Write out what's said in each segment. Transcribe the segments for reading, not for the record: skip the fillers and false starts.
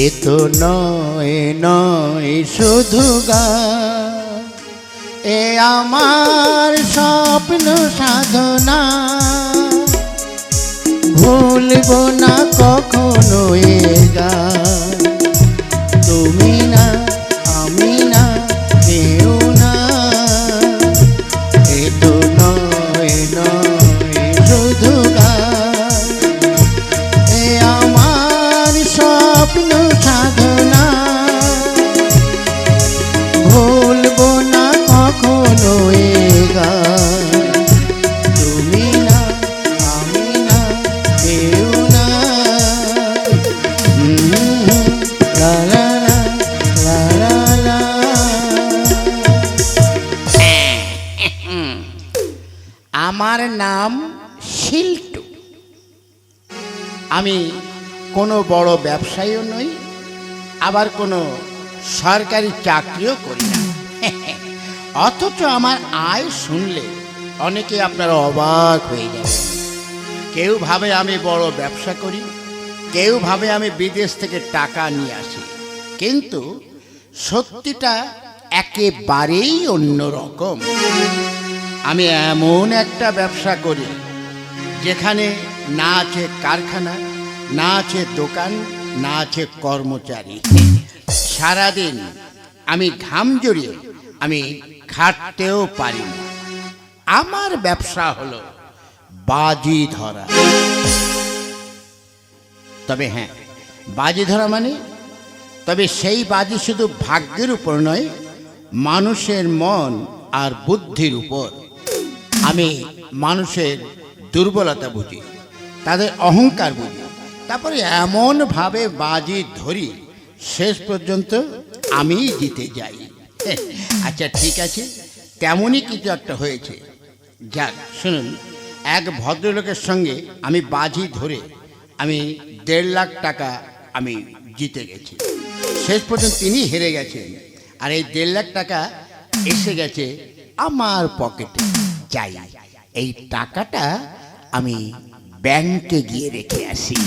এ তো নয় নয় শুধু গান, এ আমার স্বপ্ন সাধনা। ভুলব না কখনো এ গান, তুমি না আমি না কেউ না। এ তো নয় নয় শুধু গান, এ আমার স্বপ্ন সাধনা। ভুলব না কখনো এ গান, তুমি না আমি না কেউ না। লা লা লা লা লা। আমার নাম শিল্টু। আমি কোনো বড় ব্যবসায়ীও নই, আবার কোনো সরকারি চাকরিও করি না। অথচ আমার আয় শুনলে অনেকে আপনারা অবাক হয়ে যাবে। কেউ ভাবে আমি বড় ব্যবসা করি, কেউ ভাবে আমি বিদেশ থেকে টাকা নিয়ে আসি, কিন্তু সত্যিটা একেবারেই অন্যরকম। আমি এমন একটা ব্যবসা করি যেখানে না আছে কারখানা, না আছে দোকান, না আছে কর্মচারী। সারাদিন আমি ঘাম জড়িয়ে আমি খাটতেও পারি না। আমার ব্যবসা হলো বাজি ধরা। তবে হ্যাঁ, বাজি ধরা মানে তবে সেই বাজি শুধু ভাগ্যের উপর নয়, মানুষের মন আর বুদ্ধির উপর। আমি মানুষের দুর্বলতা বুঝি, তাদের অহংকার বুঝি, তারপরে এমনভাবে বাজি ধরি শেষ পর্যন্ত আমিই জিতে যাই। আচ্ছা ঠিক আছে, তেমনই কিছু একটা হয়েছে। যাক শুনুন, এক ভদ্রলোকের সঙ্গে আমি বাজি ধরে আমি 1.5 লাখ টাকা আমি জিতে গেছি। শেষ পর্যন্ত তিনি হেরে গেছেন, আর এই 1.5 লাখ টাকা এসে গেছে আমার পকেটে। যাই, এই টাকাটা আমি ব্যাংকে গিয়ে রেখে আসি।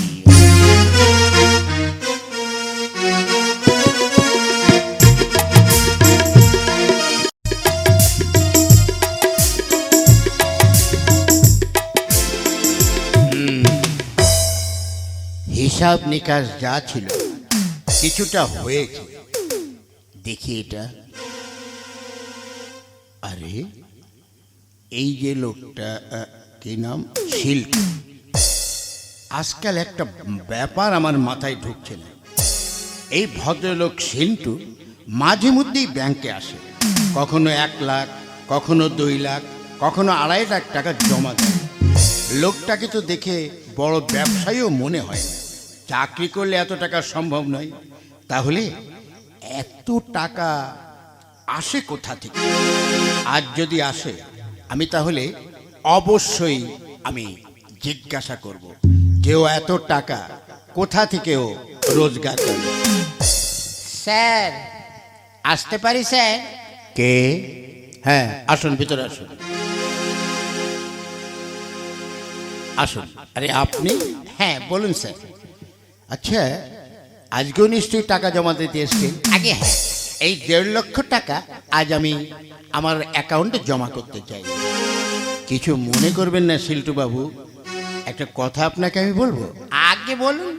হিসাব নিকাশ যা ছিল কিছুটা হয়েছে। দেখি এটা, আরে এই যে লোকটা, কি নাম, শিল্টু। আজকাল একটা ব্যাপার আমার মাথায় ঢুকছে না। এই ভদ্রলোক শিল্টু মাঝে মধ্যেই ব্যাংকে আসে, কখনো 1 লাখ, কখনো 2 লাখ, কখনো 2.5 লাখ টাকা জমা দেয়। লোকটাকে তো দেখে বড় ব্যবসায়ীও মনে হয় না। চাকরি করলে এত টাকা সম্ভব নয়। তাহলে এত টাকা আসে কোথা থেকে? আজ যদি আসে, আমি তাহলে অবশ্যই আমি জিজ্ঞাসা করব যে ও এত টাকা কোথা থেকে ও রোজগার করে। স্যার, আসতে পারি স্যার? কে? হ্যাঁ আসুন, ভিতরে আসুন, আসুন। আরে আপনি? হ্যাঁ বলুন স্যার। আচ্ছা, আজকেও নিশ্চয়ই টাকা জমা দিতে এসছেন? আগে হ্যাঁ, এই 1.5 লক্ষ টাকা আজ আমি আমার অ্যাকাউন্টে জমা করতে চাই। কিছু মনে করবেন না শিল্টু বাবু, একটা কথা আপনাকে আমি বলবো। আগে বলুন।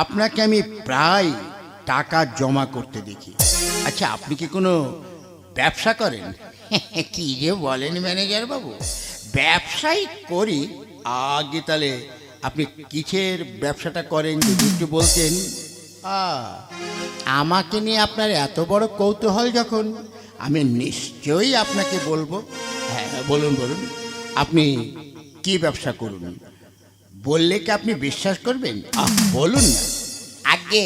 আপনাকে আমি প্রায় টাকা জমা করতে দেখি। আচ্ছা, আপনি কি কোনো ব্যবসা করেন? কি যে বলেন ম্যানেজার বাবু, ব্যবসাই করি। আগে তাহলে আপনি কিসের ব্যবসাটা করেন যদি একটু বলতেন। আমাকে নিয়ে আপনার এত বড় কৌতূহল যখন, আমি নিশ্চয়ই আপনাকে বলবো। হ্যাঁ বলুন বলুন, আপনি কি ব্যবসা করুন? বললে কি আপনি বিশ্বাস করবেন? বলুন না। আগে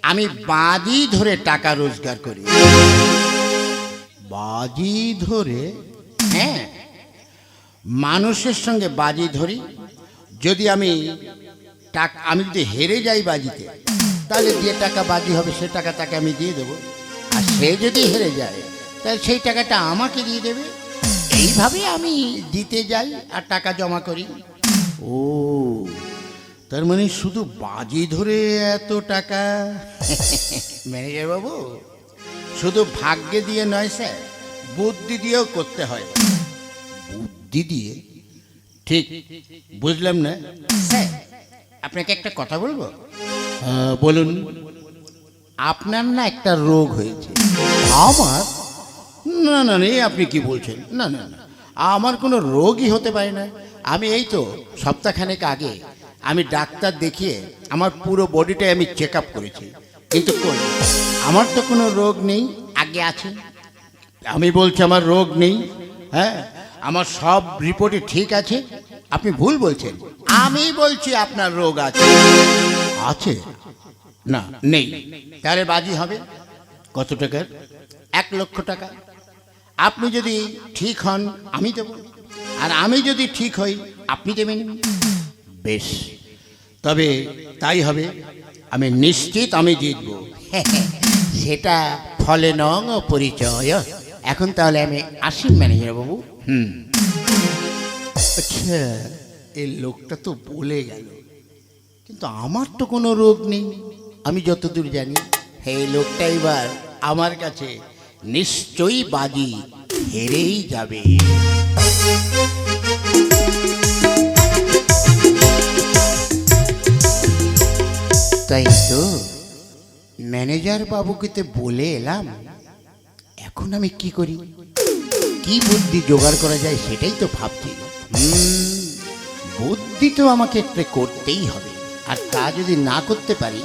আমি বাজি ধরে টাকা রোজগার করি। বাজি ধরে? হ্যাঁ, মানুষের সঙ্গে বাজি ধরি। যদি আমি যদি হেরে যাই বাজিতে, তাহলে যে টাকা বাজি হবে সে টাকা তাকে আমি দিয়ে দেবো। আর সে যদি হেরে যায়, তাহলে সেই টাকাটা আমাকে দিয়ে দেবে। এইভাবে আমি দিতে যাই আর টাকা জমা করি। ও তার মানে শুধু বাজি ধরে এত টাকা? ম্যানেজার বাবু, শুধু ভাগ্যে দিয়ে নয় স্যার, বুদ্ধি দিয়েও করতে হয়। বুদ্ধি দিয়ে? ঠিক বুঝলাম না স্যার। আপনাকে একটা কথা বলবো? বলুন। আপনার না একটা রোগ হয়েছে। আমার? না না না, আপনি কি বলছেন? না না না, আমার কোনো রোগই হতে পারে না। আমি এই তো সপ্তাহখানেক আগে আমি ডাক্তার দেখিয়ে আমার পুরো বডিটাই আমি চেক আপ করেছি, কিন্তু কই আমার তো কোনো রোগ নেই। আগে আছে? আমি বলছি আমার রোগ নেই। হ্যাঁ, আমার সব রিপোর্টে ঠিক আছে। আপনি ভুল বলছেন। আমি বলছি আপনার রোগ আছে। আছে? না, নেই। তাহলে বাজি হবে কত টাকার? 1,00,000 টাকা। আপনি যদি ঠিক হন আমি দেব, আর আমি যদি ঠিক হই আপনি দেবেন। বেশ, তবে তাই হবে। আমি নিশ্চিত আমি জিতব। সেটা ফলে নং পরিচয়। এখন তাহলে আমি আসি ম্যানেজার বাবু। আচ্ছা, এই লোকটা তো বলে গেল, কিন্তু আমার তো কোনো রোগ নেই আমি যতদূর জানি। এই লোকটা এবার আমার কাছে নিশ্চয়ই বাজি হেরেই যাবে। তাই তো ম্যানেজার বাবুকে তো বলে এলাম। এখন আমি কি করি, কি বুদ্ধি জোগাড় করা যায় সেটাই তো ভাবছি। বুদ্ধি তো আমাকে একটা করতেই হবে, আর তা যদি না করতে পারি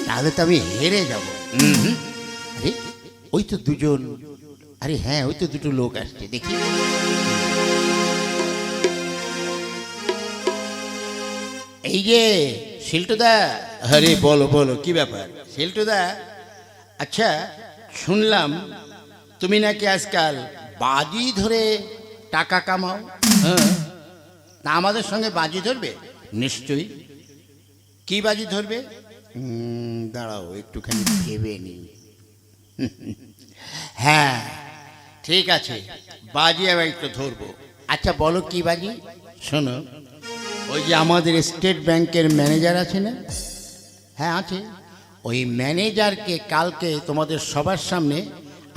তাহলে তো আমি হেরে যাব। আরে ওই তো দুজন, আরে হ্যাঁ ওই তো দুটো লোক আসছে, দেখি। এই যে শিল্টুদা। আরে বলো বলো, কি ব্যাপার শিল্টুদা? আচ্ছা, শুনলাম তুমি নাকি আজকাল বাজি ধরে টাকা কামাও। হ্যাঁ, তা আমাদের সঙ্গে বাজি ধরবে? নিশ্চয়ই। কি বাজি ধরবে? দাঁড়াও একটুখানি ভেবে নি। হ্যাঁ ঠিক আছে, বাজি আমি একটু ধরবো। আচ্ছা বলো কি বাজি? শোনো, ওই যে আমাদের স্টেট ব্যাংকের ম্যানেজার আছে না? হ্যাঁ আছে। ওই ম্যানেজারকে কালকে তোমাদের সবার সামনে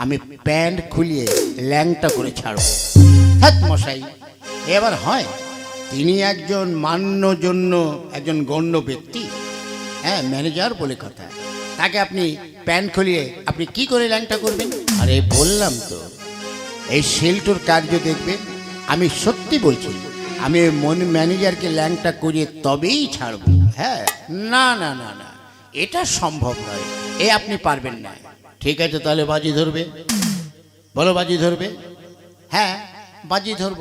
আমি প্যান্ট খুলিয়ে ল্যাংটা করে ছাড়ব। হ্যাঁ মশাই, এবার হয় তিনি একজন মান্যজন্য একজন গণ্য ব্যক্তি। হ্যাঁ, ম্যানেজার বলে কথা। তাকে আপনি প্যান্ট খুলিয়ে আপনি কি করে ল্যাংটা করবেন? আরে বললাম তো, এই শিল্টুর কার্য দেখবে। আমি সত্যি বলছি, আমি ম্যানেজারকে ল্যাংটা করিয়ে তবেই ছাড়ব। হ্যাঁ, না না না না, এটা সম্ভব নয়, এ আপনি পারবেন না। ঠিক আছে, তাহলে বাজি ধরবে? বলো বাজি ধরবে? হ্যাঁ বাজি ধরব।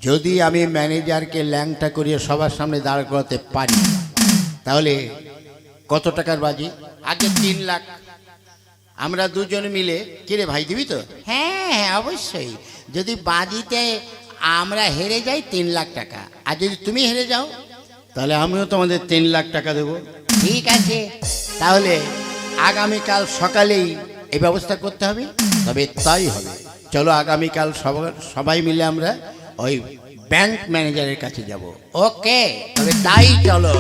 যদি আমি ম্যানেজারকে ল্যাংটা করিয়ে সবার সামনে দাঁড় করাতে পারি তাহলে কত টাকার বাজি? আগে 3 লাখ। আমরা দুজন মিলে। কিরে ভাই, দিবি তো? হ্যাঁ হ্যাঁ অবশ্যই। যদি বাজিতে আমরা হেরে যাই 3 লাখ টাকা, আর যদি তুমি হেরে যাও তাহলে আমিও তোমাদের 3 লাখ টাকা দেবো। ঠিক আছে, তাহলে আগামীকাল সকালেই এই ব্যবস্থা করতে হবে। তবে তাই হবে, চলো আগামীকাল সবাই মিলে আমরা ওই ব্যাংক ম্যানেজারের কাছে যাব। ওকে, তবে তাই চলো।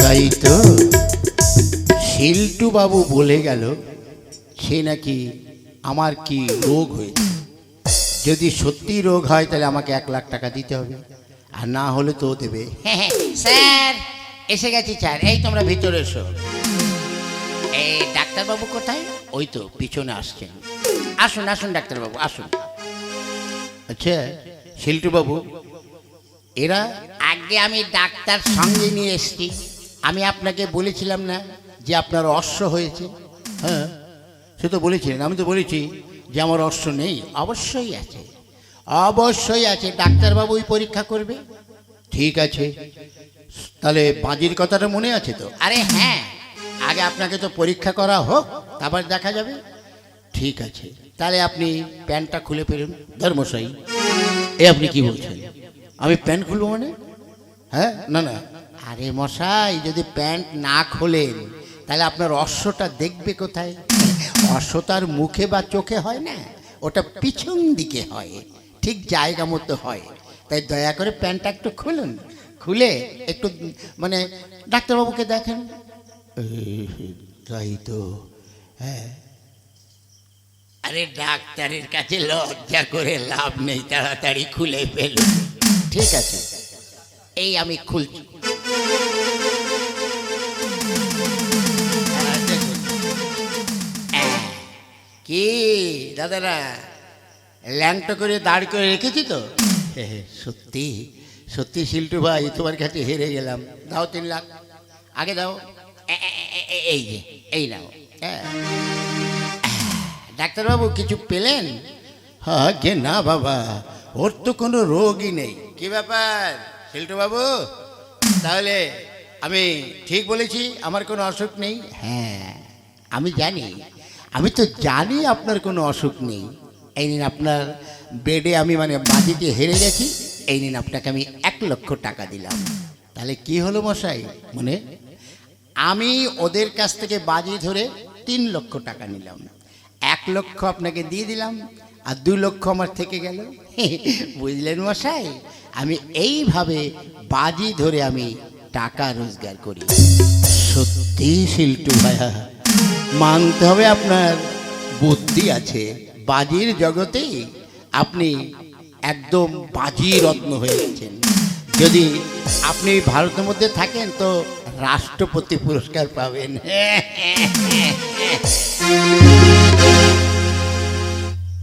তাই তো শিল্টু বাবু বলে গেল সে নাকি আমার কি রোগ হয়েছে। যদি সত্যি রোগ হয় তাহলে আমাকে 1 লাখ টাকা দিতে হবে, আর না হলে তো দেবে। স্যার এসে গেছি স্যার, এই তোমরা ভিতরে এসো। এই ডাক্তারবাবু কোথায়? ওই তো পিছনে আসছেন। আসুন আসুন ডাক্তারবাবু আসুন। আচ্ছা শিল্টু বাবু, এরা? আগে আমি ডাক্তার সঙ্গে নিয়ে এসছি। আমি আপনাকে বলেছিলাম না যে আপনার অশ্ব হয়েছে? হ্যাঁ সে তো বলেছিলেন। আমি তো বলেছি যে আমার অশ্ব নেই। অবশ্যই আছে, অবশ্যই আছে, ডাক্তারবাবুই পরীক্ষা করবে। ঠিক আছে, তাহলে বাজির কথাটা মনে আছে তো? আরে হ্যাঁ, আগে আপনাকে তো পরীক্ষা করা হোক, তারপর দেখা যাবে। ঠিক আছে, তাহলে আপনি প্যান্টটা খুলে ফেলুন। ধর্মশাই, এ আপনি কি বলছেন? আমি প্যান্ট খুলবো মানে? হ্যাঁ না না, আরে মশাই যদি প্যান্ট না খোলেন তাহলে আপনার অশ্বটা দেখবে কোথায়? অশ্বতার মুখে বা চোখে হয় না, ওটা পিছন দিকে হয়, ঠিক জায়গা মতো হয়। তাই দয়া করে প্যান্টটা একটু খুলুন, খুলে একটু মানে ডাক্তারবাবুকে দেখেন। তাই তো, হ্যাঁ। আরে ডাক্তারের কাছে লজ্জা করে লাভ নেই, তাড়াতাড়ি খুলে ফেলুন। ঠিক আছে, এই আমি খুলছি। কি দাদারা, ল্যাংটা করে দাঁড় করে রেখেছি তো? সত্যি সত্যি শিল্টু ভাই, তোমার কাছে হেরে গেলাম। দাও 3 লাখ, আগে দাও। এই যে, এই নাও। হ্যাঁ ডাক্তারবাবু, কিছু পেলেন? হ্যাঁ কে না বাবা, ওর তো কোনো রোগই নেই। কি ব্যাপার শিল্টু বাবু, তাহলে আমি ঠিক বলেছি, আমার কোনো অসুখ নেই? হ্যাঁ আমি জানি, আমি তো জানি আপনার কোনো অসুখ নেই। এই নিন আপনার বেডে আমি মানে বাজিতে হেরে গেছি, এই নিন আপনাকে আমি 1 লক্ষ টাকা দিলাম। তাহলে কি হলো মশাই, মানে আমি ওদের কাছ থেকে বাজি ধরে 3 লক্ষ টাকা নিলাম, 1 লক্ষ আপনাকে দিয়ে দিলাম, আর 2 লক্ষ আমার থেকে গেল। বুঝলেন মশাই, আমি এইভাবে বাজি ধরে আমি টাকা রোজগার করি। সত্যি শিল্টু ভাইয়া, মানতে হবে আপনার বুদ্ধি আছে। বাজির জগতেই আপনি একদম বাজি রত্ন হয়ে গেছেন। যদি আপনি ভারতের মধ্যে থাকেন তো রাষ্ট্রপতি পুরস্কার পাবেন।